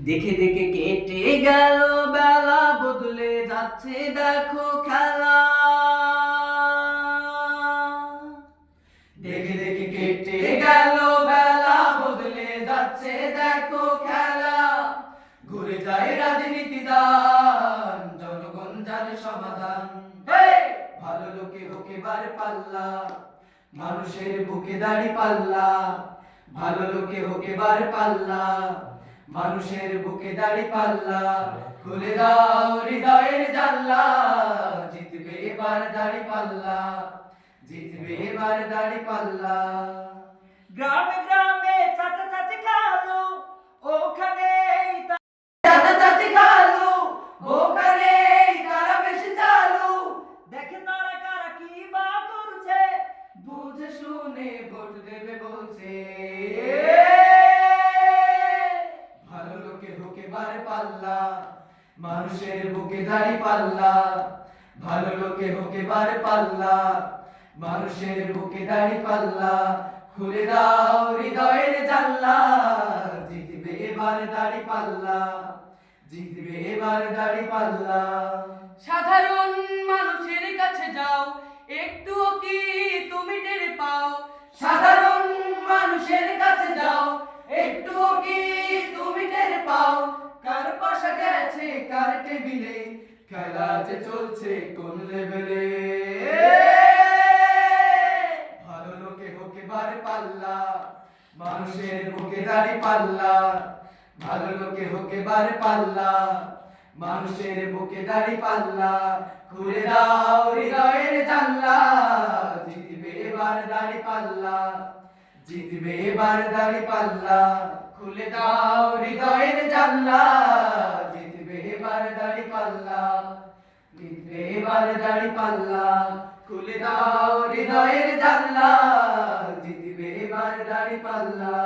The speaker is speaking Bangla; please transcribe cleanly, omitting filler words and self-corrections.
দেখে দেখে কেটে গেল বেলা, বদলে যাচ্ছে দেখো খেলা। দেখে দেখে কেটে গেল বেলা, বদলে যাচ্ছে দেখো খেলা। ঘুরে যায় রাজনীতি দান, জনগণ জানে সমাধান। ভালো লোকে হোকে বার পাল্লা, মানুষের বুকে দাড়ি পাল্লা। ভালো লোকে হোকে বার পাল্লা, মানুষের বুকে দাড়ি পাল্লা। খুলে দাও হৃদয়ের জানলা, জিতবে এবার দাড়ি পাল্লা, জিতবে এবার দাড়ি পাল্লা। গ্রামে গ্রামে চাচা চাচি খালু, ওখানে চাচা চাচি খালু, ওখানে কারা বেশি চালু। দেখে তারা কারা কি বা করছে, বুঝে শুনে ভোট দেবে বলছে। ভালো লোকে হোকে বার পাল্লা, মানুষের বুকে দাড়ি পাল্লা। ভালো লোকে হোকে বার পাল্লা, মানুষের বুকে দাড়ি পাল্লা। খুলে দাও হৃদয়ের জানলা, জিতবে এবার দাড়ি পাল্লা, জিতবে এবার দাড়ি পাল্লা। সাধারণ মানুষের কাছে যাও, একটুও কি তুমি টের পাও? সাধারণ মানুষের কাছে যাও, একটুও কি তুমি টের পাও? কার পাশে গেছে কার টেবিলে, খেলা যে চলছে কোন লেভেলে। ভালো লোকে হোকে বার পাল্লা, মানুষের বুকে দাড়ি পাল্লা। ভালো লোকে হোকে বার পাল্লা, মানুষের বুকে দাড়ি পাল্লা। খুলে দাও হৃদয়ের জানলা, জিতবে এবার দাড়ি পাল্লা, জিতবে এবার দাড়ি পাল্লা। খুলে দাও হৃদয়ের জানলা, জিতবে এবার দাড়ি পাল্লা, জিতবে এবার দাড়ি পাল্লা। খুলে দাও হৃদয়ের জানলা, জিতবে এবার দাড়ি পাল্লা।